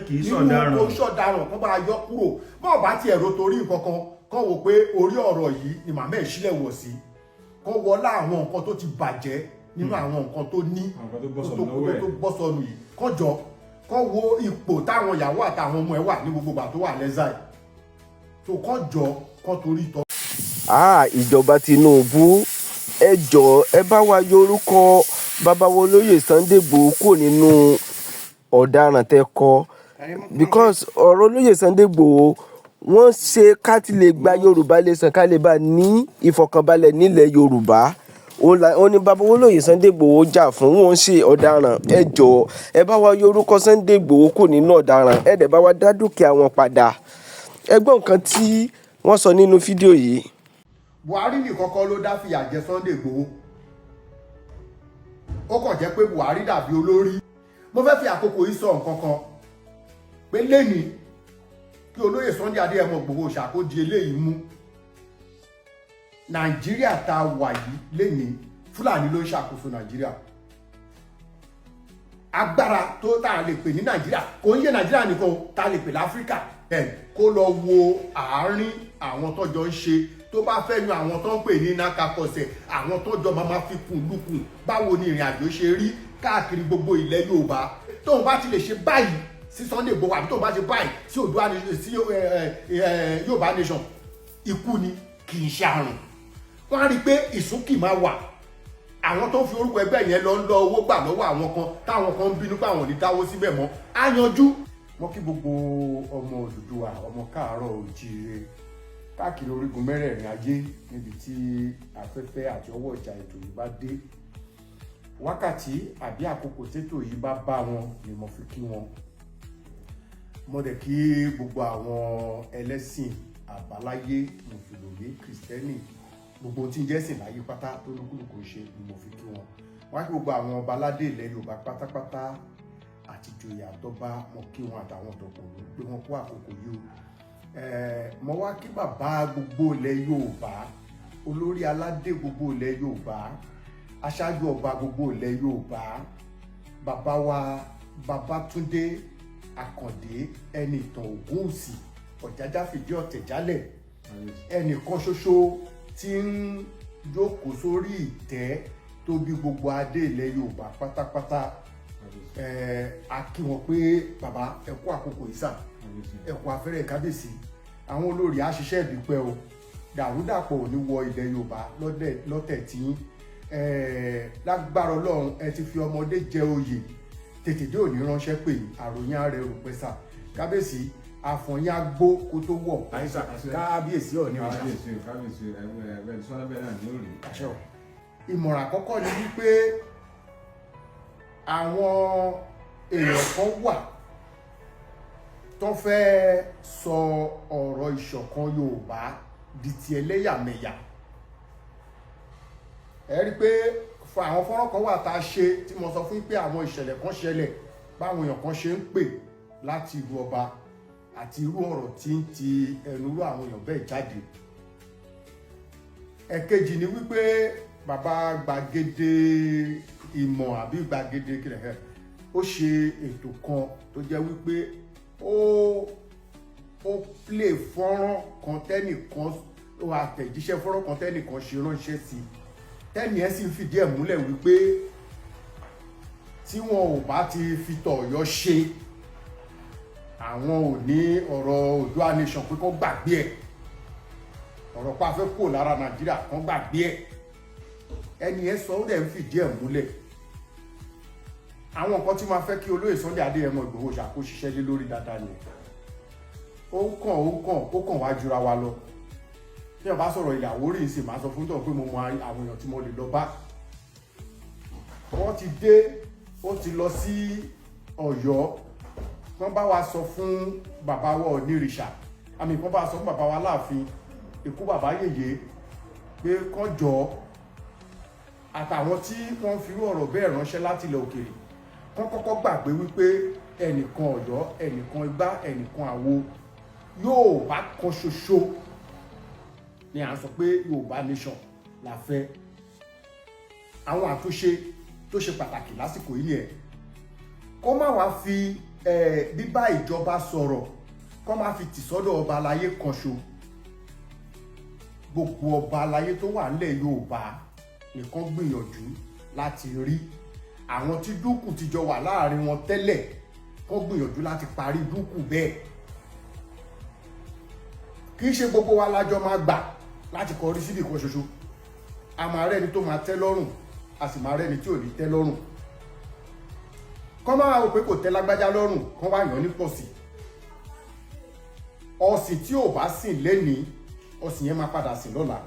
kì í ṣọ̀daràn nínú ṣọ̀daràn kán bá yọ kúrò bọ́ọ̀ bá tiẹ̀ ro torí nǹkankan kán wò pé orí ọ̀rọ̀ yìí ni màmá ẹ̀ sílẹ̀ wọ̀ sí kán wọlá àwọn nǹkan tó ti bàjẹ́ nínú àwọn nǹkan tó ní tó bọ́ sọnù yìí kán jọ kán wo ipò táwọn ìyàwó àtàwọn ọmọ ẹ̀ wà ní gbogbo ìgbà tó wà lẹ́sàì tó kán jọ kán torí tọ́. Ìjọba Tinubu ẹ jọ̀ọ́ ẹ bá wa yọ orúkọ bàbá wa olóyè Sunday Igboho kúrò nínú ọ̀daràn tẹ́ kọ because ọ̀rọ̀ olóyè Sunday Igboho wọ́n ṣe ká ti lè gba Yorùbá lè sàn ká lè bá ní ìfọ̀kànbalẹ̀ nílẹ̀ Yorùbá òun ni bàbá wa olóyè Sunday Igboho jà fún wọn ṣe ọ̀daràn ẹ jọ̀ọ́ ẹ bá wa yọ orúkọ Sunday Igboho kúrò nínú ọ̀daràn ẹ dẹ̀ bá wa dá dúkìá wọn padà ẹ gbọ́ nǹkan tí wọ́n sọ nínú fídíò yìí. Buhari nìkan kọ́ ló dá fìyà jẹ Sunday Igboho ó kàn jẹ́ pé Buhari dàbí olórí. Mo fẹ́ fi àkókò yìí sọ nǹkan kan pé lẹ́nìí kí olóyè Sunday Adéyẹmọ Igboho ṣàkóso eléyìí mú Nàìjíríà tá a wà yìí lẹ́nìí Fúlàní ló ń ṣàkóso Nàìjíríà agbára tó tá a lè pè ní Nàìjíríà kò ń yé Nàìjíríà nìkan tá a lè pè láfíríkà kó lọ wo àárín àwọn tọ́jọ́ ń ṣe tó bá fẹ́ yan àwọn tó ń pè ní nákàkọsẹ̀ àwọn tọ́jọ́ máa fi kùn lùkùn báwo ni ìrìn àjò ṣe rí káàkiri gbogbo ilẹ̀ Yorùbá tóun bá ti lè ṣe báyìí sí Sunday Igboho àbí tóun bá ṣe báyìí sí Oòduà sí Yorùbá nation ikú ni kì í ṣe àrùn wọ́n á rí i pé ìsúnkì máa wà àwọn tó ń fi orúkọ ẹgbẹ́ yẹn lọ ń lọ owó gbà lọ́wọ́ àwọn kan táwọn kan ń bínú pé àwọn ò ní dáwó síbẹ̀ mọ́ á yanjú. wọ́n kí gbogbo ọmọ Odùduwà ọmọ káàárọ̀ oòjíire káàkiri orígun mẹ́rẹ̀ẹ̀rin ayé níbi tí afẹ́fẹ́ àti ọwọ́ ìjà ètò yìí bá dé wákàtí àbí àkókò tètò yìí bá bá wọn ni mo fi kí wọn. mo dẹ̀ kí gbogbo àwọn ẹlẹ́sìn àbáláyé mùsùlùmí kìrìsìtẹ́nì gbogbo tí ń jẹ́sìn láyé pátá tó lókùlùkù ṣe ni mo fi kí wọn. wá kí gbogbo àwọn ọba aládé ilẹ̀ Yorùbá pátápátá àti ìjòyè àtọba mo kí wọn àtàwọn ọ̀dọ́kùnrin pé wọ́n kó àkókò yìí o. mo wá kí bàbá gbogbo ilẹ̀ Yorùbá olórí aládé gbogbo ilẹ̀ Yorùbá aṣáájú ọba gbogbo ilẹ̀ Yorùbá bàbá wa Babátúndé Àkàndé Ẹnìtàn Ògúnwùsì Ọ̀jájá fìdí ọ̀tẹ̀ jálẹ̀ ẹnìkan ṣoṣo tí ń jókòó sórí ìtẹ́ tó bí gbogbo adé ilẹ̀ Yorùbá pátápátá a kí wọn pé bàbá ẹ kú àkókò yìí sà ẹ kú afẹ́rẹ́ kábíyèsí àwọn olórí àṣìṣe ìdúpẹ́ o dàrúdàpọ̀ ò ní wọ ilẹ̀ Yorùbá lọ́tẹ̀ tí lágbára Ọlọ́run ẹ ti fi ọmọdé jẹ oyè tètè dé òní ránṣẹ́ pé àròyìn ààrẹ rò pẹ́ sà kábíyèsí àfọ̀yín agbó kó tó wọ̀ kábíyèsí ọ̀ ní ọ̀ṣà. ìmọ̀ràn àkọ́kọ́ ni wípé àwọn èèyàn kan wà tó fẹ́ sọ ọ̀rọ̀ ìṣọ̀kan Yorùbá di ti ẹlẹ́yàmẹ̀yà. ẹ rí i pé àwọn fọ́nrán kan wà tá a ṣe tí mo sọ fún pé àwọn ìṣẹ̀lẹ̀ kan ṣẹlẹ̀ báwọn èèyàn kan ṣe ń pè láti ìlú ọba àti irú ọ̀rọ̀ tí ń ti ẹnu rú àwọn èèyàn bẹ́ẹ̀ jáde. ẹ̀kejì ni wípé bàbá gbàgede ìmọ̀ àbí gbàgede kìlẹ̀ ó ṣe ètò kan tó jẹ́ wípé ó play fọ́nrán kan tẹ́nìkan àtẹ̀jíṣẹ́ fọ́nrán kan tẹ́nìkan ṣe ránṣẹ́ sí tẹ́nì ẹ̀ sì ń fìdí ẹ̀ múlẹ̀ wípé tí wọn ò bá ti fi tọ̀yọ́ ṣe àwọn ò ní ọ̀rọ̀ Oòduà nation pé kó gbàgbé ẹ̀ ọ̀rọ̀ pa fẹ́ kó lára Nàìjíríà kan gbàgbé ẹ̀ ẹni ẹ̀ sọ ó dẹ̀ ń fìdí ẹ̀ múlẹ̀. àwọn nǹkan tí máa fẹ́ kí olóyè Sunday Adéyẹmọ Igboho ṣàkóṣiṣẹ́ lé lórí dáadáa ni ó kàn wá jura wa lọ. tí wọ́n bá sọ̀rọ̀ ilẹ̀ Àwórì sì máa sọ fún tọ̀ pé mo mọ àwọn èèyàn tí mo lè lọ bá. wọ́n ti dé ó ti lọ sí Ọ̀yọ́ wọ́n bá wa sọ fún bàbá wa Onírìṣà wọ́n bá sọ fún bàbá wa Láàfin ikú bàbá Yèyé pé kán jọ àtàwọn tí wọ́n fi irú ọ̀rọ̀ bẹ́ẹ̀ ránṣẹ́ láti ilẹ̀ òkèèrè kán kọ́kọ́ gbàgbé wípé ẹnìkan Ọ̀yọ́ ẹnìkan Igbá ẹnìkan Àwo Yorùbá kan ṣoṣo ni à ń sọ pé Yorùbá nation la fẹ́. àwọn àtúnṣe tó ṣe pàtàkì lásìkò yìí nìyẹn kó má wá fi bíbá ìjọba sọ̀rọ̀ kó má fi tì sọ́dọ̀ ọba aláyé kan ṣo. Gbogbo ọba aláyé tó wà nílẹ̀ Yorùbá nìkan gbìyànjú láti rí àwọn tí dúkù ti jọ wà láàrin wọn tẹ́lẹ̀ kó gbìyànjú láti parí dúkù bẹ́ẹ̀. Kì í ṣe gbogbo wa lájọ máa gbà láti kọrí síbì kan ṣoṣo. A máa rẹ́ni tó máa tẹ́ lọ́rùn, a sì máa rẹ́ni tí ò ní tẹ́ lọ́rùn. Kọ́ máa wò pé kò tẹ́ lágbájá lọ́rùn, kọ́ wá yàn ní pọ̀sì. Ọ̀sìn tí ò bá sìn lénìí, ọ̀sìn yẹn máa padà sìn lọ́la.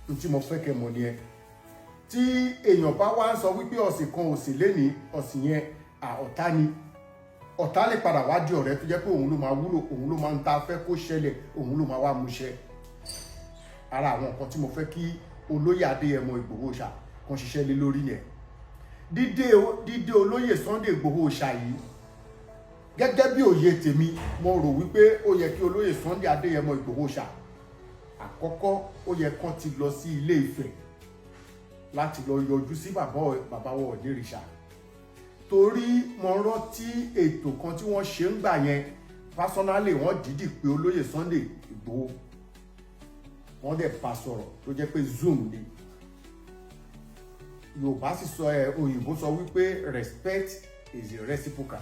N tí mo fẹ́ kẹ́ mọ̀ nìyẹn. Tí èèyàn bá wá ń sọ wípé ọ̀sìn kan ò sìn lénìí, ọ̀sìn yẹn ọ̀tá ni. Ọ̀tá lè padà wá di ọ̀rẹ́ tó jẹ́ pé òun ló máa wúlò, òun ló máa ń ta fẹ́ kó ṣẹlẹ̀, òun ló máa wá múṣẹ. Ara àwọn nǹkan tí mo fẹ́ kí olóyè Adéyẹmọ Ìgbòho Òòṣà kan ṣiṣẹ́ lé lórí yẹn. Dídé olóyè Sunday Ìgbòho Òòṣà yìí, gẹ́gẹ́ bí òye tèmi, mo rò wípé ó yẹ kí olóyè Sunday Adéyẹmọ Ìgbòho Òòṣà àkọ́kọ́ ó yẹ kán ti lọ sí Ilé Ifẹ̀ láti lọ yọjú sí bàbá wọn Onírìṣà. Torí mo rántí ètò kan tí wọ́n ṣe ń gbà yẹn, personally wọ́n dìídì pé olóyè Sunday Ìgbòho, wọ́n dẹ̀ bá sọ̀rọ̀ tó jẹ́ pé Zoom ni. Yorùbá sì sọ òyìnbó sọ wípé respect is a reciprocal.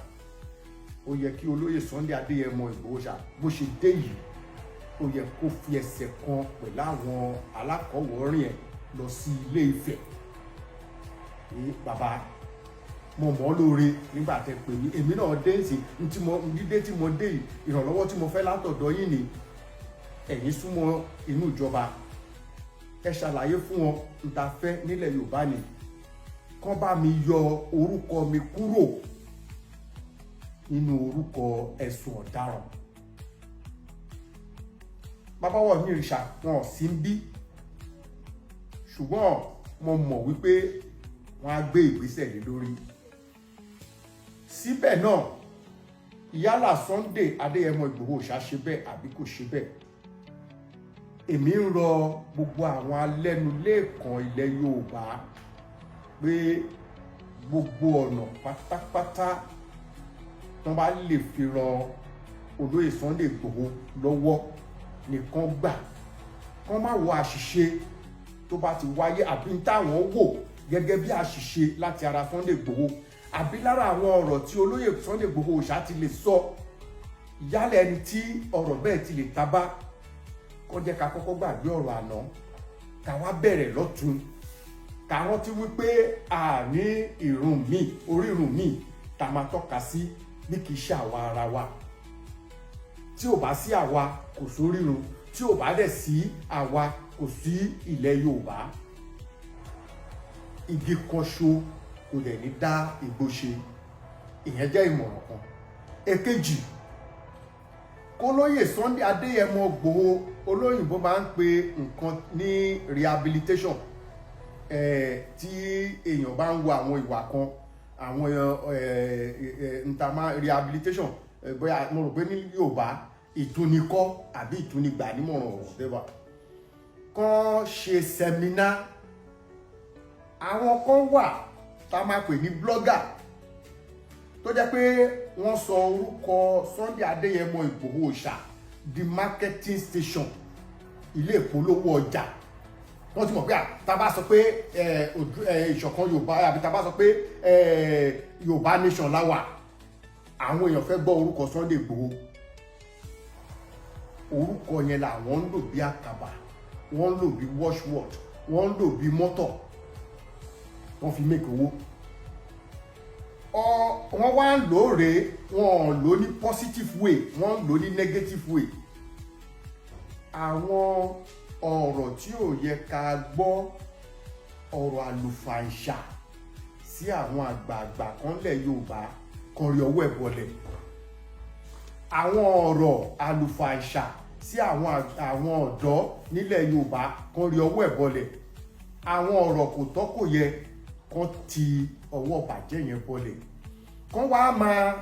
Ó yẹ kí olóyè Sunday Adéyẹmọ Ìgbòho Òòṣà bó ṣe dé yìí, ó yẹ kó fi ẹsẹ̀ kan pẹ̀lú àwọn alákọ̀wọ́rìn ẹ̀ lọ sí Ilé Ifẹ̀. Bàbá mo mọ̀ lóore nígbà tẹ́ pè mí, èmi náà dé ǹsìn dídé tí mo dé yìí, ìrànlọ́wọ́ tí mo fẹ́ látọ̀dọ̀ yín ni. Ẹ̀yin súnmọ́ inú ìjọba, ẹ ṣàlàyé fún wọn n ta fẹ́ nílẹ̀ Yorùbá ni. Kán bá mi yọ orúkọ mi kúrò nínú orúkọ ẹ̀sùn ọ̀daràn. Bàbá wa Onírìṣà wọn ò sí ń bí, ṣùgbọ́n mo mọ̀ wípé wọ́n á gbé ìgbésẹ̀ lé lórí. Síbẹ̀ náà, yálà Sunday Adéyẹmọ Ìgbòho Òòṣà ṣe bẹ́ẹ̀ àbí kò ṣe bẹ́ẹ̀, èmi ń rọ gbogbo àwọn alẹ́nulẹ́ẹ̀kan ilẹ̀ Yorùbá pé gbogbo ọ̀nà pátápátá tó bá lè fi ran olóyè Sunday Ìgbòho lọ́wọ́ nìkan gbà. Kán má wo àṣìṣe tó bá ti wáyé àbí táwọn wò gẹ́gẹ́ bí àṣìṣe láti ara Sunday Ìgbòho, àbí lára àwọn ọ̀rọ̀ tí olóyè Sunday Ìgbòho Òòṣà ti lè sọ, yálẹ̀ ẹni tí ọ̀rọ̀ bẹ́ẹ̀ ti lè tabá. Kó jẹ́ ká kọ́kọ́ gbàgbé ọ̀rọ̀ àná, ká wá bẹ̀rẹ̀ lọ́tun, ká rántí wípé a ní ìrun míì, orírun míì tá máa tọ́ka sí bí kì í ṣe àwa ara wa. Tí ò bá sí àwa kò sórírun, tí ò bá dẹ̀ sí àwa kò sí ilẹ̀ Yorùbá. Igi kan ṣo kò dẹ̀ ní dá igbó ṣe. Ìyẹn jẹ́ ìmọ̀ràn kan. Èkejì, kólóyè Sunday Adéyẹmọ Ìgbòho, olóyìnbó máa ń pe nǹkan ní rehabilitation. Tí èèyàn bá ń wo àwọn ìwà kan, àwọn ntàmá rehabilitation, bóyá mo rò pé ní Yorùbá ìtúnikọ́ àbí ìtúnigbà nímọ̀ràn ọ̀rọ̀ bẹ́ẹ̀ wà. Kán ṣe sẹ́mínà. Àwọn kan wà tá a máa pè ní blogger tó jẹ́ pé wọ́n sọ orúkọ Sunday Adéyẹmọ Ìgbòho Òòṣà di marketing station, ilé ìpolówó ọjà. Wọ́n ti mọ̀ pé tá a bá sọ pé ìṣọ̀kan Yorùbá àbí tá a bá sọ pé Yorùbá nation láwà, àwọn èèyàn fẹ́ gbọ́ orúkọ Sunday Ìgbòho. Orúkọ yẹn làwọn ń lò bí àkàbà, wọ́n ń lò bí watchword, wọ́n ń lò bí mọ́tọ̀, wọ́n fi make owó. Wọ́n wá ń lò rèé, wọ́n lò ní positive way, wọ́n lò ní negative way. Àwọn ọ̀rọ̀ tí ò yẹ ká gbọ́, ọ̀rọ̀ àlùfàǹṣà sí àwọn àgbààgbà kan lẹ̀ Yorùbá kan rí ọwọ́ ẹ̀ bọlẹ̀. Àwọn ọ̀rọ̀ àlùfàǹṣà sí àwọn ọ̀dọ́ nílẹ̀ Yorùbá kan rí ọwọ́ ẹ̀ bọlẹ̀. Àwọn ọ̀rọ̀ kò tọ́ kò yẹ kan ti ọwọ́ bàjẹ́ yẹn bọlẹ̀. Kan wá máa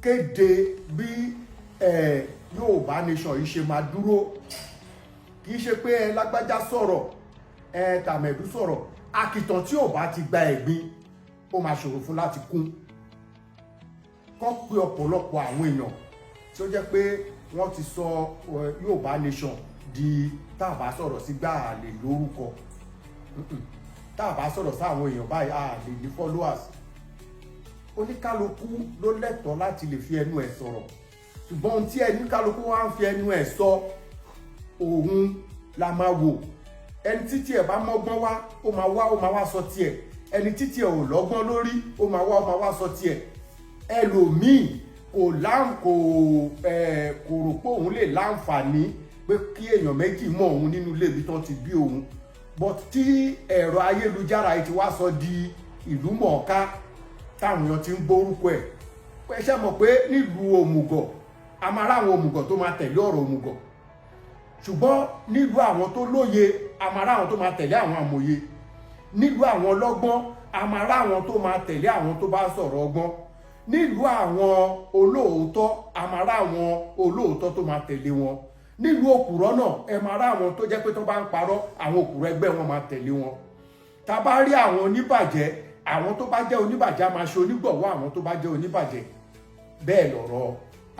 kéde bí Yorùbá nation yìí ṣe máa dúró. Kì í ṣe pé lágbájá sọ̀rọ̀, tàmẹ̀dú sọ̀rọ̀, àkìtàn tí ò bá ti gba ẹ̀gbin ó máa ṣòro fún láti kún. kán pe ọ̀pọ̀lọpọ̀ àwọn èèyàn tí ó jẹ́ pé wọ́n ti sọ Yorùbá nation di tá a bá sọ̀rọ̀ sí gbà á lè lórúkọ, tá a bá sọ̀rọ̀ sí àwọn èèyàn báyìí á lè ní followers. Oníkálukú ló lẹ́tọ̀ọ́ láti lè fi ẹnu ẹ̀ sọ̀rọ̀, ṣùgbọ́n ohun tí oníkálukú wá ń fi ẹnu ẹ̀ sọ òun la máa wò. Ẹni títí ẹ̀ bá mọ́gbọ́n wá ó máa wá sọ tiẹ̀, ẹni títí ẹ̀ ò lọ́gbọ́n lórí ó máa wá sọ tiẹ̀. Ẹlòmíì kò rò pé òun lè láǹfààní pé kí èèyàn méjì mọ̀ òun nínú ilé ibi tán ti bí òun, but tí ẹ̀rọ ayélujára yìí ti wá sọ di ìlú mọ̀ọ́ká táwọn èèyàn ti ń gbórúkọ ẹ̀. Ẹ ṣe mọ̀ pé nílùú òmùgọ̀ a máa ráwọn òmùgọ̀ tó máa tẹ̀lé ọ̀rọ̀ òmùgọ̀, ṣùgbọ́n nílùú àwọn tó lóye a máa ráwọn tó máa tẹ̀lé àwọn àmọ̀ye, nílùú àwọn ọlọ́gbọ́n a máa ráwọn tó máa tẹ̀lé àwọn tó bá sọ̀rọ̀ ọgbọ́n, nílùú àwọn olóòótọ́ a máa ráwọn olóòótọ́ tó máa tẹ̀lé wọn, nílùú òpùrọ́ náà ẹ máa ráwọn tó jẹ́ pé tó bá ń parọ́ àwọn òpùrọ́ ẹgbẹ́ wọn máa tẹ̀lé wọn. Tá a bá rí àwọn oníbàjẹ́, àwọn tó bá jẹ́ oníbàjẹ́ a máa ṣe onígbọ̀wọ́ àwọn tó bá jẹ́ oníbàjẹ́. Bẹ́ẹ̀ lọ̀rọ̀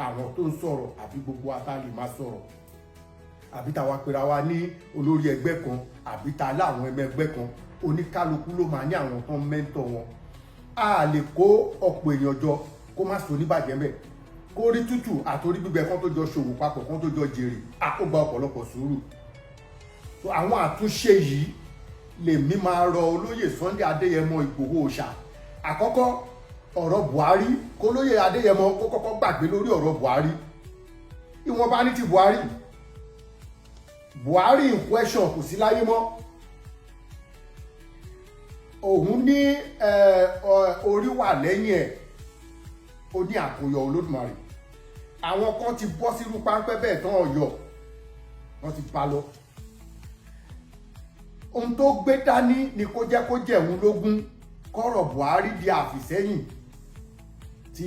àwọn tó ń sọ̀rọ̀ àbí gbogbo àtàlì máa sọ̀rọ̀, àbí táwa pera wa ní olórí ẹgbẹ́ kan àbí ta láwọn ẹgbẹ́ kan, oníkálukú ló máa ní àwọn tó ń mẹ́ńtọ̀ wọn. A lè kó ọ̀pọ̀ èèyàn jọ kó má sọ oníbàjẹ́ bẹ́ẹ̀, kó rí tútù àtòrí gbígbẹ kan tó jọ ṣòwò papọ̀ kan tó jọ jèrè àkógbà ọ̀pọ̀lọpọ̀ sùúrù. Àwọn àtúnṣe yìí lèmi máa rọ olóyè Sunday Adéyẹmọ Ìgbòho Òòṣà. Àkọ́kọ́ ọ̀rọ̀ Buhari, kó lóyè Adéyẹmọ kó kọ́kọ́ gbàgbé lórí ọ̀rọ̀ Buhari. Ìwọ̀nba ní ti Buhari in question kò sí láyé mọ́. Òun ní orí wà lẹ́yìn ẹ̀, ó ní àkóyọ Olódùmarè. Àwọn kan ti bọ́ sírú páńpẹ́ bẹ́ẹ̀ tán Ọ̀yọ́ wọ́n ti bá lọ. Ohun tó gbé dání ni kó jẹ́ kó jẹ̀wún lógún kọ́rọ̀ Buhari di àfìsẹ́yìn tí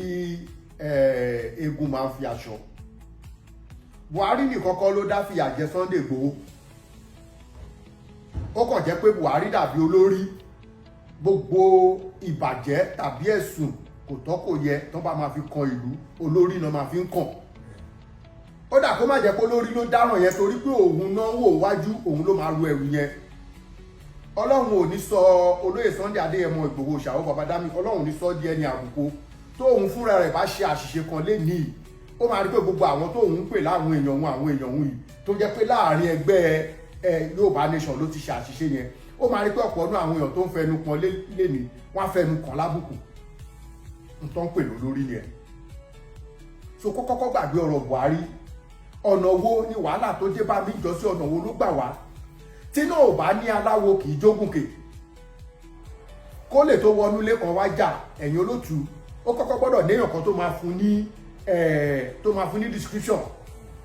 eégún máa ń fi aṣọ. Buhari nìkan kọ́ ló dá fìyà jẹ Sunday Igboho. Ó kàn jẹ́ pé Buhari dàbí olórí, gbogbo ìbàjẹ́ tàbí ẹ̀sùn kò tọ́ kò yẹ tó bá máa fi kan ìlú olórí náà máa fi ń kàn. Ó dà kó má jẹ́ pé olórí ló dáràn yẹn torí pé òun náà wò wájú, òun ló máa ru ẹrù yẹn. Ọlọ́run ò ní sọ olóyè Sunday Adéyẹmọ Ìgbòho Òòṣà bàbá dámì, Ọlọ́run ò ní sọ di ẹni àbùkù. Tó òun fúnra rẹ̀ bá ṣe àṣìṣe kan lénìí, ó máa rí pé gbogbo àwọn tó òun pè láwọn èèyàn òun yìí tó jẹ́ pé láàrin ẹgbẹ́ Yorùbá nation ló ti ṣe àṣìṣe yẹn, ó máa rí pé ọ̀pọ̀ náà àwọn èèyàn tó ń fẹnu kan lénìí wọ́n á fẹnu kan lábùkù. N tó ń pè lórí yẹn. So kó kọ́kọ́ gbàgbé ọ̀rọ̀ Buhari. Ọ̀nà wo ni wàhálà tó dé bá mi jọ sí, ọ̀nà wo ló gbà wá? Tí náà ò bá ní aláwo kì í jógùnkè. Kó lè tó wọnú ilé kan wá jà, ẹ̀yin olótùú, ó kọ́kọ́ gbọ́dọ̀ léèyàn kan tó máa fún ní description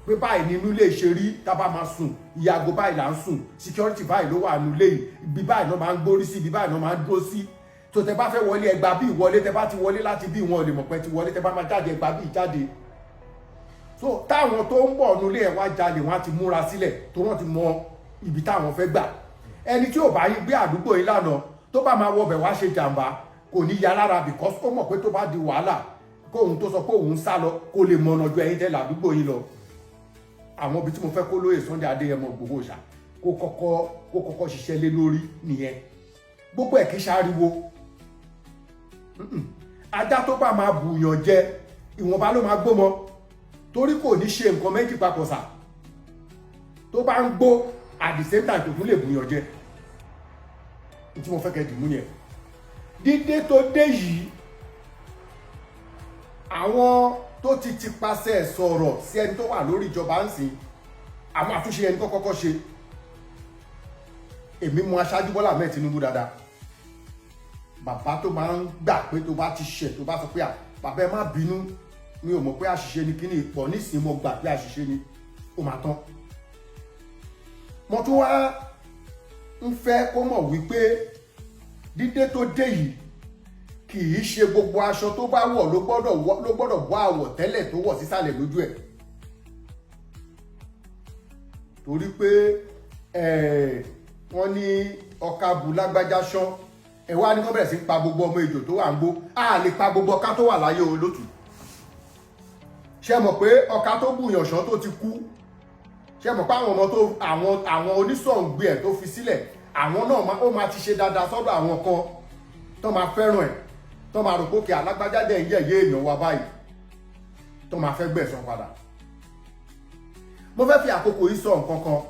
pé báyìí nínú ilé ṣe rí, tá bá máa sùn iye aago báyìí là ń sùn, security báyìí ló wà nínú ilé yìí, ibi báyìí náà máa ń gbórí sí, ibi báyìí náà máa ń dúró sí. tó tẹ bá fẹ́ wọlé ẹgbàá bí ìwọlé, tẹ bá ti wọlé láti bí wọn ò lè mọ̀ pé ti wọlé, tẹ bá máa jáde ẹgbàá bí ìjáde. So táwọn tó ń bọ̀ nílé ẹ̀ wá jalè wọn á ti múra sílẹ̀ tó wọ́n ti mọ ibi táwọn fẹ́ gbà. Ẹni tí ò bá yín gbé àdúgbò yín lánàá tó bá máa wọbẹ̀ wá ṣe jàǹbá kò ní ya lára, because ó mọ̀ pé tó bá di wàhálà kóhun tó sọ pé òun sá lọ kó lè mọ̀nà ju ẹ̀yin tẹ́ làdúgbò yín lọ. Àwọn ibi tí mo fẹ́ kó lóyè Sunday Adéyẹmọ Ìgbòho Òòṣà kó kọ́kọ́ ṣiṣẹ́ lé lórí nìyẹn. Gbogbo ẹ̀ kì í ṣariwo. Ajá tó bá máa bùyàn jẹ ìwọ̀nba ló máa gbómọ, torí kò ní ṣe nǹkan méjì papọ̀ sà. Tó bá ń gbó at the same time kò tún lè bùyàn jẹ. Tí mo fẹ́ kẹ́ dìmú yẹn. Dídé tó dé yìí, àwọn tó ti tipasẹ̀ sọ̀rọ̀ sí ẹni tó wà lórí ìjọba ń sìn, àwọn àtúnṣe ẹni kọ́kọ́ ṣe. Èmi mọ aṣáájú Bọ́lá Ahmed Tinubu dáadáa. Bàbá tó máa ń gbà pé tó bá ti ṣẹ̀ tó bá sọ pé bàbá ẹ má bínú, mi ò mọ̀ pé àṣìṣe ni kíní ìpọ̀ nísìnyí mo gbà pé àṣìṣe ni, ó máa tán. Mo tún wá ń fẹ́ kó mọ̀ wípé dídé tó dé yìí kì í ṣe gbogbo aṣọ tó bá wọ̀ ló gbọ́dọ̀ bọ́ àwọ̀ tẹ́lẹ̀ tó wọ̀ sísàlẹ̀ lójú ẹ̀. Torí pé wọ́n ní ọkà bù lágbájá ṣán, ẹ wá ní kó bẹ̀rẹ̀ sí pa gbogbo ọmọ ejò tó wà ń gbó. A lè pa gbogbo ọká tó wà láyé olótù. ṣé mọ̀ pé ọ̀ka tó bùyàn ṣán tó ti kú, ṣé mọ̀ pé àwọn ọmọ tó àwọn onísọ̀ǹgbẹ ẹ̀ tó fi sílẹ̀ àwọn náà ó máa ti ṣe dáadáa sọ́dọ̀ àwọn kan tó máa fẹ́ràn ẹ̀ tó máa rò pé kí alágbájáde yẹ̀yẹ́ èèyàn wa báyìí tó máa fẹ́ gbẹ̀san padà. mo fẹ́ fi àkókò yìí sọ nǹkan kan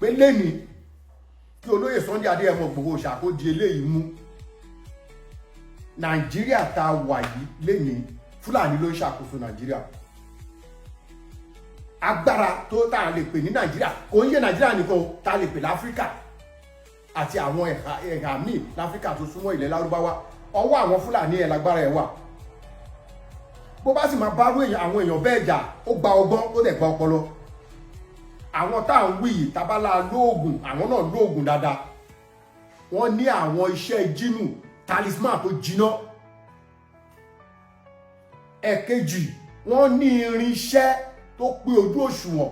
pé lẹ́ni kí olóyè Sunday Adéyẹmọ Ìgbòho ṣàkóso eléyìí mú Nàìjíríà tá a wà yìí lẹ́ni Fúlàní ló ń ṣàkóso Nàìjíríà. Agbára tó tá a lè pè ní Nàìjíríà kò ń yé Nàìjíríà nìkan tá a lè pè láfíríkà àti àwọn ẹ̀ka míì láfíríkà tó súnmọ́ ilẹ̀ Lárúbáwá ọwọ́ àwọn Fúlàní ẹ̀ lágbára ẹ̀ wà. Bó bá sì máa bá àwọn èèyàn bẹ́ẹ̀ jà ó gba ọgbọ́n ó dẹ̀ gba ọpọlọ. Àwọn tá à ń wí yìí tábàlà lóògùn àwọn náà lóògùn dáadáa. Wọ́n ní àwọn iṣẹ́ jínù talisman tó jiná. Ẹ̀kejì wọ́n ní irinṣẹ́ tó pé ojú òṣùwọ̀n.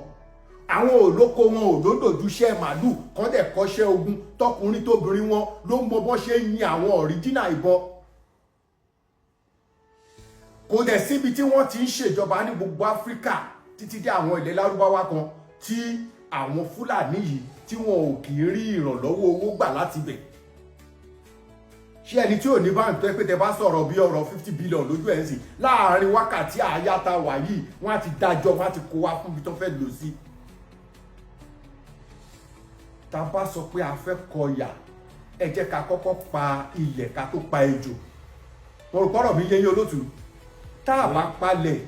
Àwọn olóko wọn ò lódòdúṣẹ́ màálù kan dẹ̀ kọ́ṣẹ́ ogun tọkùnrin tóbìnrin wọn ló mọ bọ́n ṣe ń yin àwọn ọ̀ríjínà ìbọn. Kò dẹ̀ síbi tí wọ́n ti ń ṣèjọba ní gbogbo Áfíríkà títí dé àwọn ilẹ̀ Lárúbáwá kan tí àwọn Fúlàní yìí tí wọn ò kì í rí ìrànlọ́wọ́ owó gbà láti bẹ̀. Ṣé ẹni tí ò ní báńkì tó pé tẹ bá sọ̀rọ̀ bí ọ̀rọ̀ 50 billion lójú ẹ̀ ń sìn láàárín wákàtí àyáta wà yìí wọ́n á ti dájọ́ wọ́n á ti kó wá fún ibi tó fẹ́ lò sí. Tá a bá sọ pé a fẹ́ kọyà ẹ jẹ́ ká kọ́kọ́ pa ilẹ̀ ká tó pa ejò. Mo rò pọ́rọ̀ mi yé yín olótù. Tá a bá palẹ̀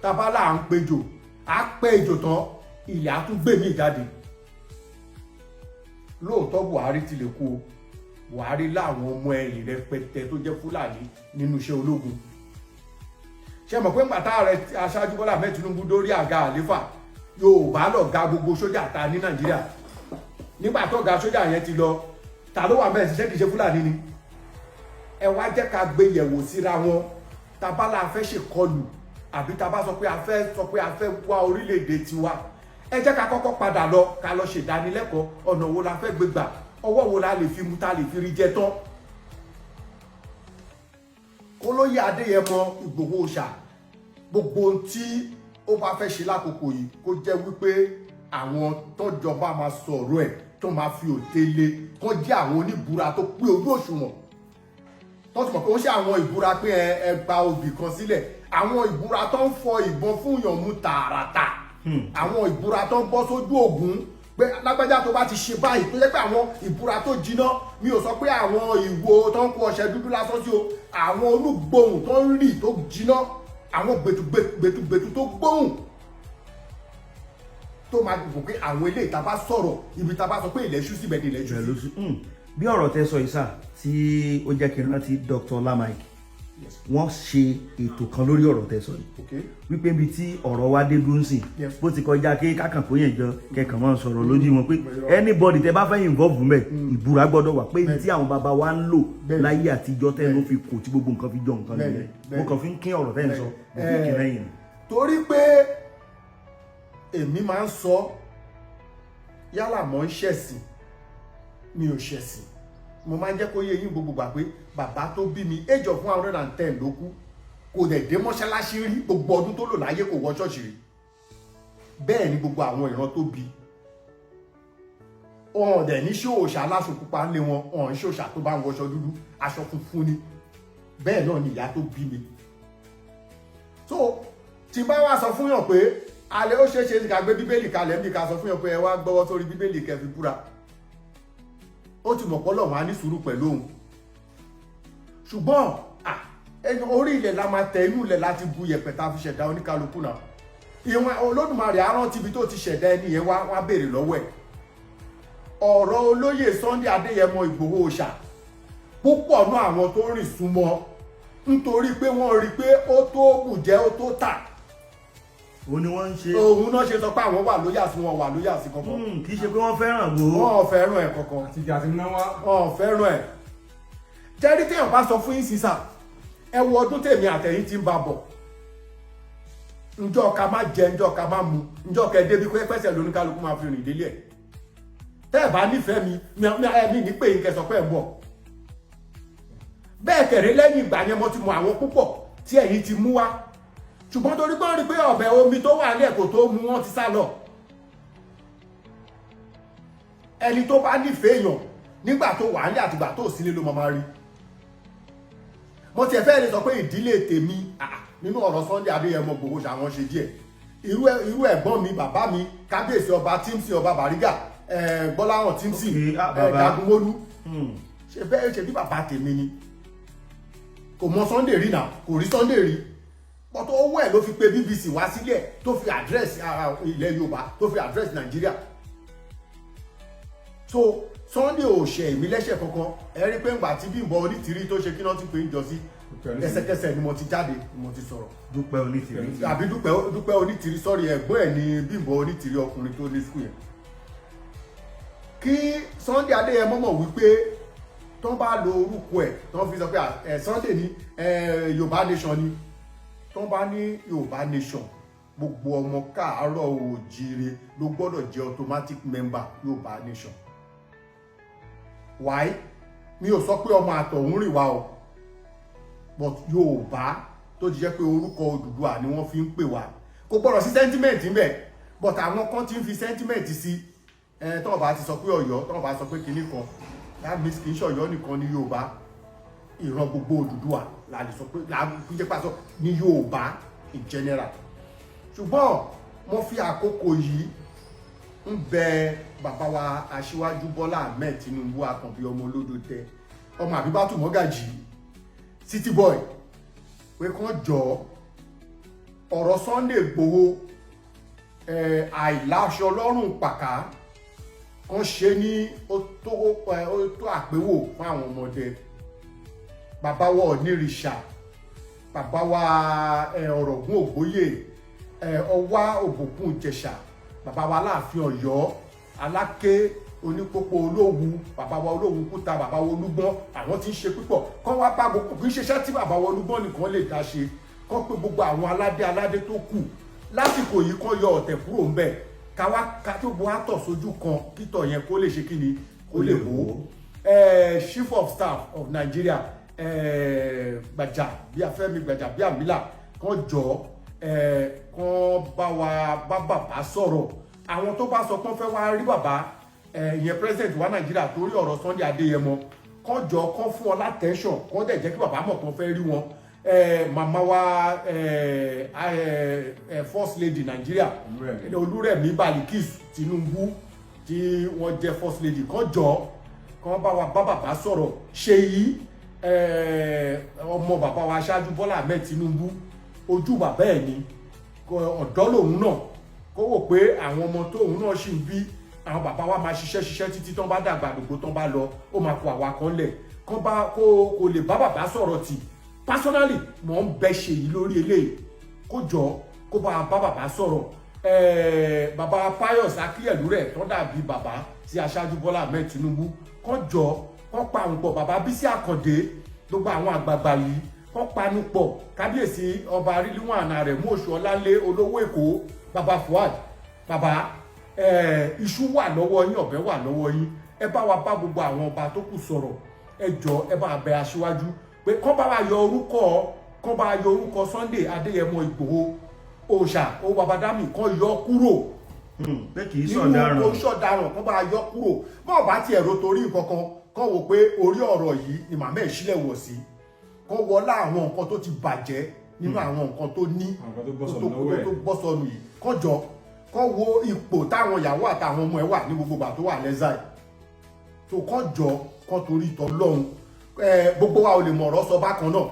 tá a bá là ń pejò á pẹ́ ejò tán ilẹ̀ á tún gbé mi jáde. Lóòótọ́ Buhari ti lè kú o. Buhari láwọn ọmọ ẹ̀yìn rẹpẹtẹ tó jẹ́ Fúlàní nínú iṣẹ́ ológun. Ṣé mọ̀ pé pàtà rẹ̀ aṣáájú Bọ́lá Ahmed Tinubu dórí àga àléfà Yorùbá lọ ga gbogbo sójà ta ní Nàìjíríà. Nígbà tó ga sójà yẹn ti lọ ta ló wà bẹ́ẹ̀ ṣiṣẹ́ kìí ṣe Fúlàní ni. Ẹ wá jẹ́ ká gbé yẹ̀wò síra wọn tabala fẹ́ ṣèkọlù àbí tabá sọ pé a fẹ́ wá orílẹ̀-èdè tiwa. Ẹ jẹ́ ká kọ́kọ́ padà lọ ká lọ ṣèdánilẹ́kọ̀ọ́ ọ̀nà wo la fẹ́ gbé gbà ọwọ́ wo la lè fi mú ta lè fi rí jẹ tán. Olóyè Adéyẹmọ Ìgbòho ṣà gbogbo ohun tí ó bá fẹ́ ṣe lákòókò yìí kó jẹ́ wípé àwọn tọ́jọba máa sọ̀rọ̀ ẹ̀ tó máa fi òtélé kó jẹ́ àwọn oníbúra tó pé ojú òṣùwọ̀n tó ti mọ̀ pé ó ṣe àwọn ìbúra pé ẹ gba obì kan sílẹ̀ àwọn ìbúra tó ń fọ ìbọn fún yàn mú tààràtà àwọn ìbúra tó ń bọ́ sójú ògún pé lágbájá tó bá ti ṣe báyìí tó jẹ́ pé àwọn ìbúra tó jiná mi ò sọ pé àwọn ìwo tó ń kó ọṣẹ dúdú lásán sí o àwọn olúgbòhùn tó ń rì tó jiná àwọn gbẹtugbẹtu tó gbóhùn tó máa dùn pé àwọn ilé ìta bá sọ̀rọ̀ ibi ta bá sọ pé ilẹ̀ ṣú síbẹ̀ ní ilẹ̀ ṣú sí. bí ọ̀rọ̀ tẹ́ sọ ìsà tí ó jẹ́ kí n rántí Dr. Lamike wọ́n ṣe ètò kan lórí ọ̀rọ̀ tẹ́ sọ yìí wípé ibi tí ọ̀rọ̀ wa dé dúró sí bó ti kọjá kí kákàn kó yẹn jọ kẹkàn máa sọ̀rọ̀ lójú wọn pé anybody tẹ́ bá fẹ́ involve mẹ́ ìbúra gbọ́dọ̀ wà pé ibi tí àwọn bàbá wa ń lò láyé àtijọ́ tẹ́ ló fi kò tí gbogbo nǹkan fi jọ nǹkan nìyẹn mo kàn fi ń kín ọ̀rọ̀ tẹ́ ń sọ mo fi kín lẹ́yìn. torí pé èmi máa ń sọ yálà mọ́ ń ṣẹ̀sìn mi ò ṣẹ̀sìn mo máa ń jẹ́ kó yé yín gbogbo gbà pé bàbá tó bí mi age of 110 ló kú kò dẹ̀ dé mọ́ṣáláṣí rí gbogbo ọdún tó lò láyé kò wọ ṣọ́ọ̀ṣì rí bẹ́ẹ̀ ni gbogbo àwọn ìran tó bí ọ̀hún dẹ̀ ní ṣòòṣà aláṣọ pupa ńlé wọn ọ̀hún ṣòòṣà tó bá ń wọṣọ dúdú aṣọ funfun ni bẹ́ẹ̀ náà ni ìyá tó bí mi. so tí bá wá sọ fún yàn pé alẹ́ ó ṣeéṣe ká gbé bíbélì kalẹ̀ níbi ká sọ fún yàn pé ẹ wá gbọ́wọ́ sórí bíbélì kẹfì búra ó ti mọ̀ pọ́lọ̀ wọn á ní sùúrù pẹ̀lú òun ṣùgbọ́n ẹni orí ilẹ̀ la máa tẹ inú ilẹ̀ láti bu yẹ̀pẹ̀ tá a fi ṣẹ̀dá oníkálukú náà ìwọ̀n Olódùmarè arántí ibi tó ti ṣẹ̀dá ẹni yẹn wá béèrè lọ́wọ́ ẹ̀ ọ̀rọ̀ olóyè Sunday Adéyẹmọ Ìgbòho ṣà púpọ̀ náà àwọn tó rìn súnmọ́ nítorí pé wọ́n rí pé ó tó bùjẹ́ ó tó tà òun ni wọ́n ń ṣe òun náà ṣe sọ pé àwọn wà lóyà sí wọn wà lóyà sí kankan kì í ṣe pé wọ́n fẹ́ràn gbòó wọn ò fẹ́ràn ẹ̀ kankan àti ìjà ti ná wá wọn ò fẹ́ràn ẹ̀ jẹ́rí téèyàn bá sọ fún yín sísà ẹ wo ọdún tèmi àtẹ̀yìn tí ń bá bọ̀ ǹjọ́ ká má jẹ ǹjọ́ ká má mu ǹjọ́ kẹ débi pé pẹ́sẹ̀ lóníkálukú máa fi rìn délé ẹ̀ tẹ́ ẹ̀ bá nífẹ̀ẹ́ mi ní pé yín kẹsọ̀ pé ẹ̀ ń bọ̀ bẹ́ẹ̀ kẹ̀rẹ́ lẹ́yìn ìgbà yẹn mo ti mọ àwọn púpọ̀ tí ẹ̀yin ti mú wá ṣùgbọ́n torí pé wọ́n rí pé ọ̀bẹ omi tó wà ní ẹ̀kọ́ tó mú wọn ti sá lọ. ẹni tó bá nífẹ̀ẹ́ èèyàn nígbà tó wà ní àtìgbà tó sílé ló máa rí. mo tiẹ̀ fẹ́ lè sọ pé ìdílé tèmi nínú ọ̀rọ̀ Sunday Adéyẹmọ Ìgbòho ṣàwọn ṣe díẹ̀. irú ẹ̀gbọ́n mi bàbá mi kábíyèsí ọba Tímsì ọba Bàrígà Gbọ́láhàn Tímsì Jagunmólú ṣe bẹ́ẹ̀ ṣe bí bàbá tèmi ni. kò mọ Sunday rí náà kò rí Sunday rí pọ̀tọ́ owó ẹ̀ ló fi pe BBC wá sílẹ̀ tó fi àdírẹ́sì ilẹ̀ Yorùbá tó fi àdírẹ́sì Nàìjíríà. So Sunday ò ṣe èmi lẹ́sẹ̀ kankan ẹ rí pé ńgbà tí Bímbọ́ Onítìrí tó ṣe kí náà ti pè ń jọ sí ẹsẹ̀kẹsẹ̀ ni mo ti jáde ni mo ti sọ̀rọ̀. Dúpẹ́ Onítìrí àbí Dúpẹ́ Onítìrí sọ́rí ẹ̀gbọ́n ẹ̀ ní Bímbọ́ Onítìrí ọkùnrin tó ní skul yẹn. Kí Sunday Adéyẹmọ mọ̀ wípé tó bá lo orúkọ ẹ̀ tó fi sọ pé Sunday ní Yorùbá nation ni tó bá ní Yorùbá nation gbogbo ọmọ káàárọ̀ oòjíire ló gbọ́dọ̀ jẹ́ automatic member Yorùbá nation. Why? Mi ò sọ pé ọmọ àtọ̀hún rìn wá o but Yorùbá tó jẹ́ pé orúkọ Odùduwà ni wọ́n fi ń pè wá kò gbọ́dọ̀ sí sentiment ń bẹ but àwọn kan ti ń fi sentiment sí tọ́wọ́ bá ti sọ pé Ọ̀yọ́ tọ́wọ́ bá sọ pé kinní kan that means kì í ṣe Ọ̀yọ́ nìkan ní Yorùbá ìran gbogbo Odùduwà la lè sọ pé láàbùkúnjẹ́ pàṣọ ní Yorùbá in general. Ṣùgbọ́n mo fi àkókò yìí ń bẹ bàbá wa Aṣíwájú Bọ́lá Ahmed Tinubu Àkànbí ọmọ Olódòtẹ ọmọ Àbíbátù Mọ́gàjì City Boy pé kán jọ ọ̀rọ̀ Sunday Igboho àìláṣọ lọ́rùn pàká kan ṣe ní ó tó àpéwò fún àwọn ọmọdé. Bàbá wa Onírìṣà bàbá wa Ọ̀rọ̀gún Ògbóyè Ọwá Òbòkun Ìjẹ̀ṣà bàbá wa Aláàfin Ọ̀yọ́ Aláké Onípòpò Olówu bàbá wa Olówu Kúta bàbá wa Olúgbọ́n àwọn tí ń ṣe púpọ̀ kán wá bá gbogbo kì í ṣiṣẹ́ tí bàbá wa Olúgbọ́n nìkan lè dá ṣe kán pé gbogbo àwọn aládé tó kù lásìkò yìí kán yọ ọ̀tẹ̀ kúrò ńbẹ̀ ká tó bu àtọ̀ sójú kan kítọ̀ yẹn kó lè ṣe kí ni kó lè wò ó. Chief of Staff of Nigeria Fẹ́mi Gbàjàbíàmílà kán jọ kán bá bàbá sọ̀rọ̀ àwọn tó bá sọ pé wọ́n fẹ́ wá rí bàbá ìyẹn president wa Nàìjíríà torí ọ̀rọ̀ Sunday Adéyẹmọ kán jọ kán fún wọn látẹ̀ńṣọ̀n kán dẹ̀ jẹ́ kí bàbá mọ̀ kán fẹ́ rí wọn. Màmá wa First Lady Nàìjíríà Olúrẹ̀mí Balikis Tinubu tí wọ́n jẹ́ First Lady kán jọ kán bá wa bá bàbá sọ̀rọ̀ Ṣèyí ọmọ bàbá wa Aṣáájú Bọ́lá Ahmed Tinubu ojú bàbá ẹ̀ ni ọ̀dọ́ lòun náà kó wò pé àwọn ọmọ tóun náà ṣì ń bí àwọn bàbá wa máa ṣiṣẹ́ títí tán bá dàgbà àdúgbò tán bá lọ ó máa kó àwa kan lẹ̀ kó lè bá bàbá sọ̀rọ̀ tì personally mo ń bẹ Ṣèyí lórí eléyìí kó jọ kó bá bàbá sọ̀rọ̀ bàbá Pius Akíyẹ̀lú rẹ̀ tó dàbí bàbá sí Aṣáájú Bọ́lá Ahmed Tinubu kó jọ kó pa àwọn pọ̀ bàbá Bísí Àkàndé gbogbo àwọn àgbààgbà yìí kó panu pọ̀ kábíyèsí ọba Rilwan Arẹ̀mú Òṣùọlálé olówó Èkó bàbá Fuad bàbá iṣu wà lọ́wọ́ yín ọ̀bẹ wà lọ́wọ́ yín ẹ bá wa bá gbogbo àwọn ọba tó kù sọ̀rọ̀ ẹ jọ ẹ bá bẹ Aṣíwájú pé kán bá wa yọ orúkọ Sunday Adéyẹmọ Ìgbòho òòṣà ó babadami kán yọ kúrò pé kì í ṣọ̀daràn nínú ṣọ̀daràn kán bá yọ kúrò bọ́ọ̀ bá tiẹ̀ ro torí nǹkan kan kán wò pé orí ọ̀rọ̀ yìí ni màmá ẹ̀ sílẹ̀ wọ̀ sí kán wọlá àwọn nǹkan tó ti bàjẹ́ nínú àwọn nǹkan tó ní tó bọ́ sọnù yìí kán jọ kán wo ipò táwọn ìyàwó àtàwọn ọmọ ẹ̀ wà ní gbogbo ìgbà tó wà lẹ́sàì tó kán jọ kán torí tọlọ́run gbogbo wa ò lè mọ̀ ọ̀rọ̀ sọ bákan náà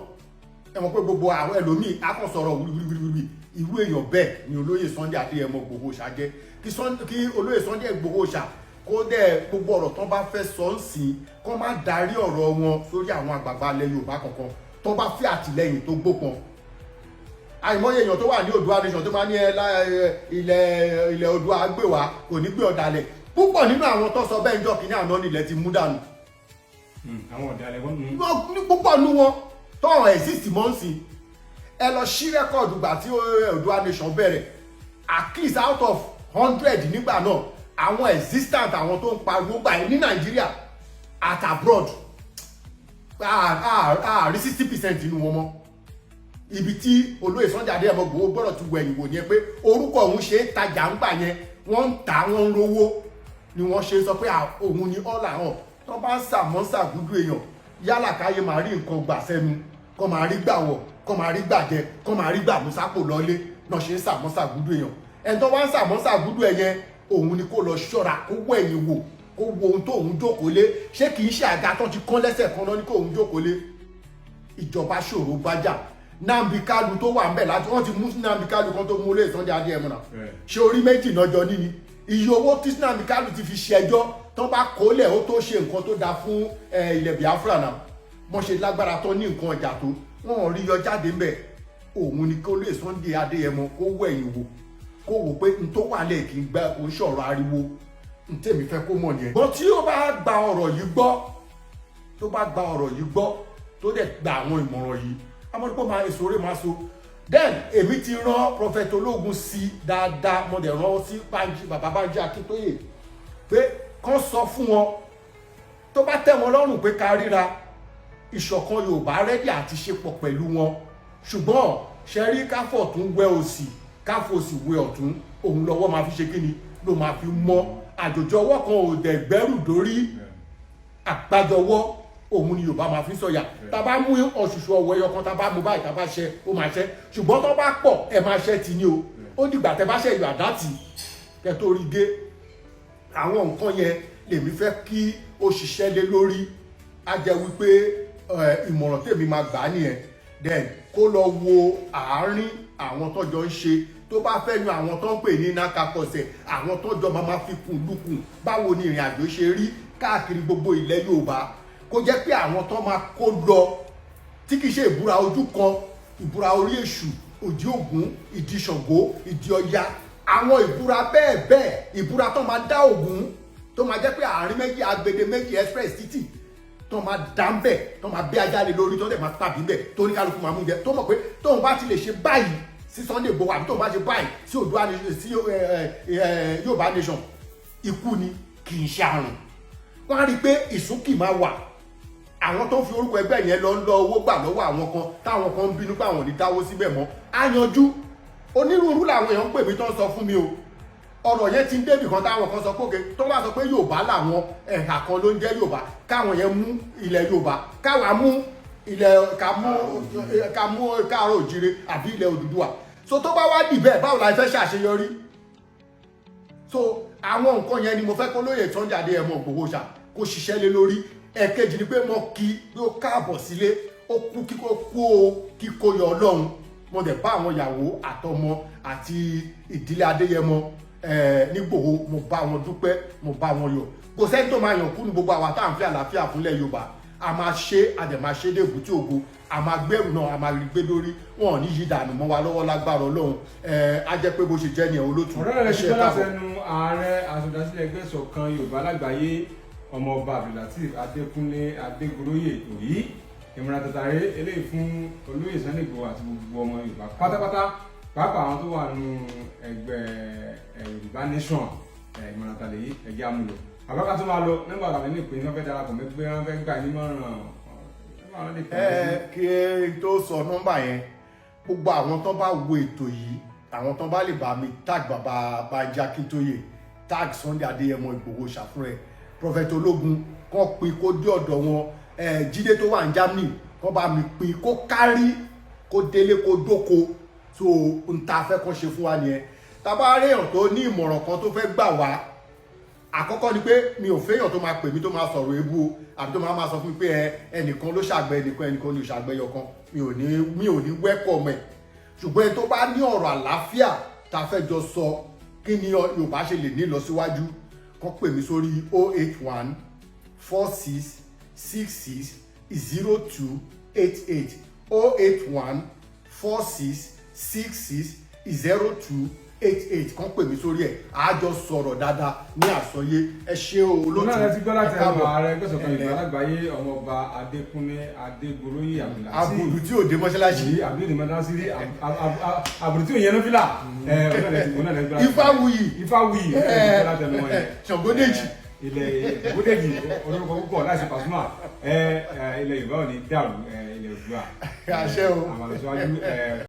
ẹ mọ̀ pé gbogbo àwọn ẹlòmíì á kàn sọ̀rọ̀ wíwíwíwí irú èèyàn bẹ́ẹ̀ ni olóyè Sunday Adéyẹmọ Ìgbòho Òòṣà jẹ́ kí olóyè Sunday Ìgbòho Òòṣà kó dẹ̀ gbogbo ọ̀rọ̀ tán bá fẹ́ sọ ń sìn kó má darí ọ̀rọ̀ wọn sórí àwọn àgbààgbà ilẹ̀ Yorùbá kankan tó bá fẹ́ àtìlẹ́yìn tó gbópọn àìmọye èèyàn tó wà ní Oòduà nation tó máa ní ilẹ̀ Oòduà gbé wa kò ní gbé ọ̀dàlẹ̀ púpọ̀ nínú àwọn tó sọ bẹ́ẹ̀ ń jọ kínní àná nílẹ̀ ti mú dànù. àwọn ọ̀dàlẹ̀ wọn ní púpọ̀ nínú wọn tọ́rọ̀ exist mọ́ ń sìn ẹ lọ sí rẹ́kọ̀dù gbà tí Oòduà nation bẹ̀rẹ̀ at least out of 100 nígbà náà àwọn existant àwọn tó ń pariwo gbà ní Nàìjíríà at abroad àárí 60% nínú wọn mọ́ ibi tí olóyè Sunday Adéyẹmọ Ìgbòho gbọ́dọ̀ ti wẹ̀yìn wò yẹn pé orúkọ òun ṣe é tajà ń gbà yẹn wọ́n ń tà wọ́n ń rówó ni wọ́n ṣe sọ pé òun ni ọ́là hàn tó bá ń sàmọ́ sàgúdú èèyàn yálà káyé máa rí nǹkan gbà sẹ́nu kọ́ máa rí gbà wọ̀ kọ́ máa rí gbà jẹ kọ́ máa rí gbà mú sápò lọ́lé náà ṣe ń sàmọ́ sàgúdú èèyàn ẹni tó wá ń sàmọ́ sàgúdú ẹ̀ yẹn òun ni kó lọ ṣọ́ra kó wẹ̀yìn wò kó wo ohun tó òun jókòó lé ṣé kì í ṣe àga tó ti kán lẹ́sẹ̀ kan náà ní kó òun jókòó lé ìjọba ṣòro bájà Nnamdi Kanu tó wà ń bẹ̀ láti wọ́n ti mú Nnamdi Kanu kan tó mú olóyè Sunday Adéyẹmọ náà ṣé orí méjì náà jọ níní iye owó tí Nnamdi Kanu ti fi ṣẹjọ́ tó bá kólẹ̀ ó tó ṣe nǹkan tó dáa fún ilẹ̀ Biafra náà wọ́n ṣe lágbára tó ní nǹkan ọjà tó wọ́n rí yọ jáde ńbẹ̀ òun ni kó olóyè Sunday Adéyẹmọ kó wẹ̀yìn wò kó wò pé n tó wà lẹ̀ kí n gbá kó ṣọ̀rọ̀ ariwo n tèmi fẹ́ kó mọ̀ nìyẹn. bọ́n tí ó bá gba ọ̀rọ̀ yìí gbọ́ tó dẹ̀ gba àwọn ìmọ̀ràn yìí amọ̀dúpọ̀ máa èso rẹ̀ máa so then èmi ti rán Prophet Ológun sí dáadáa mo dẹ̀ rán sí bàbá Bánjí Akíntóyè pé kán sọ fún wọn tó bá tẹ́ wọn lọ́rùn pé ká ríra ìṣọ̀kan Yorùbá rẹ́dí àti ṣepọ̀ pẹ̀lú wọn ṣùgbọ́n ṣẹ́rí káfọ̀ tún wẹ òsì káfọ̀ òsì wẹ ọ̀tún òun lọ́wọ́ máa fi ṣe kíni ló máa fi mọ́ àjòjọ ọwọ́ kan ò dẹ̀ gbẹ́rù dórí àgbájọwọ́ òun ni Yorùbá máa fi sọ̀yà tá a bá mú ọ̀ṣùṣù ọ̀wọ́ ẹyọ kan tá a bá mú báyìí tá a bá ṣe ó máa ṣe ṣùgbọ́n tó bá pọ̀ ẹ máa ṣe tì ní o ó dìgbà tẹ bá ṣe ìlú àdátì kẹ tó rí gé àwọn nǹkan yẹn lèmi fẹ́ kí ó ṣiṣẹ́ lé lórí á jẹ́ wípé ìmọ̀ràn tèmi máa gbà nìyẹn then kó lọ wo àárín àwọn tọ́jọ́ ń ṣe tó bá fẹ́ yan àwọn tó ń pè ní nákàkọsẹ̀ àwọn tọ́jọ́ máa fi kùn lùkùn báwo ni ìrìn àjò ṣe rí káàkiri gbogbo ilẹ̀ Yorùbá kó jẹ́ pé àwọn tó máa kó lọ tí kìí ṣe ìbúra ojú kan ìbúra orí èṣù òdì Ògún ìdí Ṣàngó ìdí Ọya àwọn ìbúra bẹ́ẹ̀ bẹ́ẹ̀ ìbúra tó máa dá Ògún tó máa jẹ́ pé àárín méjì agbede méjì express títì tó máa dá ń bẹ̀ tó máa bí ajá lé lórí tó dẹ̀ máa tàbí bẹ̀ tó ní kálukú máa mú jẹ tó mọ̀ pé tóun bá ti lè ṣe báyìí sí Sunday Igboho àbí tóun bá ṣe báyìí sí Oòduà sí Yorùbá nation ikú ni kì í ṣe àrùn wọ́n á rí i pé ìsúnkì máa wà àwọn tó ń fi orúkọ ẹgbẹ́ yẹn lọ ń lọ owó gbà lọ́wọ́ àwọn kan táwọn kan ń bínú pé àwọn ò ní dáwó síbẹ̀ mọ́ á yanjú onírúurú làwọn èèyàn ń pè mí tó ń sọ fún mi o ọ̀rọ̀ yẹn ti ń débì kan táwọn kan sọ pé tó bá sọ pé Yorùbá làwọn ẹ̀ka kan ló ń jẹ́ Yorùbá káwọn yẹn mú ilẹ̀ Yorùbá káwa mú ilẹ̀ ká mú Káàárọ̀ Oòjíire àbí ilẹ̀ Odùduwà so tó bá wá dì bẹ́ẹ̀ báwo la fẹ́ ṣàṣeyọrí so àwọn nǹkan yẹn ni mo fẹ́ kó lóye Sunday Adéyẹmọ Ìgbòho ṣá kó ṣiṣẹ́ lé lórí ẹ̀kejì ni pé mo kí bí ó káàbọ̀ sílé ó kú kíkó yọ Ọlọ́run mo dẹ̀ bá àwọn ìyàwó àtọmọ àti ìdílé Adéyẹmọ nígbòho mo bá wọn dúpẹ́ mo bá wọn yọ̀ kò sẹ́ni tó máa yàn kú ní gbogbo àwa tá à ń fẹ́ àlàáfíà fúnlẹ̀ Yorùbá a máa ṣe àdèmà ṣe dé èbúté ògo a máa gbẹrù náà a máa rí gbé lórí wọn ò ní yí dànù mọ́ wa lọ́wọ́ lágbára Ọlọ́run á jẹ́ pé bó ṣe jẹ́ nìyẹn olótú. ọ̀rẹ́ rẹ̀ ti tọ́lá sẹ́nu ààrẹ àsọdásílẹ̀ ẹgbẹ́ ìṣọ̀kan Yorùbá lágbàáyé ọmọọba Abdulateef Adékúnlé Adégoróyè òyì ìmọ̀ràn tàtàrí eléyìí fún olóyè Sunday Igboho àti gbogbo ọmọ Yorùbá pátápátá pàápàá àwọn tó wà nù ẹgbẹ́ Yorùbá nation ìmọ̀ràn tàlẹ́ yìí ẹ̀jẹ̀ amúlò àbáká tó máa lọ nígbà àwọn ilé ìpè náà fẹ́ darapọ̀ mẹ́gbẹ́ wọn fẹ́ gbà nímọ̀ràn kí n tó sọ nọ́mbà yẹn gbogbo àwọn tó bá wo ètò yìí àwọn tó bá lè bá mi tag bàbá Bánjí Akíntóyè tag Sunday Adéyẹmọ Ìgbòho ṣàfùrẹ́ Prophet Ológun kọ́ pin kó dé ọ̀dọ̀ wọn Jídé tó wà ní Germany kọ́ bá mi pin kó kárí kó délé kó dóko tó n ta fẹ́ kọ́ ṣe fún wa nìyẹn tàbá réèyàn tó ní ìmọ̀ràn kan tó fẹ́ gbà wá àkọ́kọ́ ni pé mi ò fẹ́yàn tó máa pè mí tó máa sọ̀rọ̀ ebú o àbí tó máa sọ fún mi pé ẹnìkan ló ṣàgbẹ́ ẹnìkan ló ṣàgbẹ́yọ kan mi ò ní wẹ́kọ̀ mẹ́ ṣùgbọ́n ẹni tó bá ní ọ̀rọ̀ àlàáfíà tá a fẹ́ jọ sọ kí ni Yorùbá ṣe lè ní ìlọsíwájú kàn pè mí sórí 081 46 66 0288 081 46 66 0288 kàn pè mí sórí ẹ̀ àjọ sọ̀rọ̀ dáadáa ní àsọyé ẹ ṣé o olóòtú. náà ẹ ti gbọ́ láti ẹnu ààrẹ ẹgbẹ́ ìṣọ̀kan Yorùbá lágbàáyé ọmọọba Adékúnlé Adégoróyè Abdulateef àbùdù tí ò dé mọ́ṣáláṣí àbí ìdè mọ́ṣáláṣí rí àbùdù tí ò yẹn fílà Ifáwuyì Ṣàngódéjì ilẹ̀ Bódèjì olórúkọ púpọ̀ láti Pasuma ilẹ̀ Yorùbá ò ní dàrú ilẹ̀ Oòduà àṣẹ o. àmàlọ́síwájú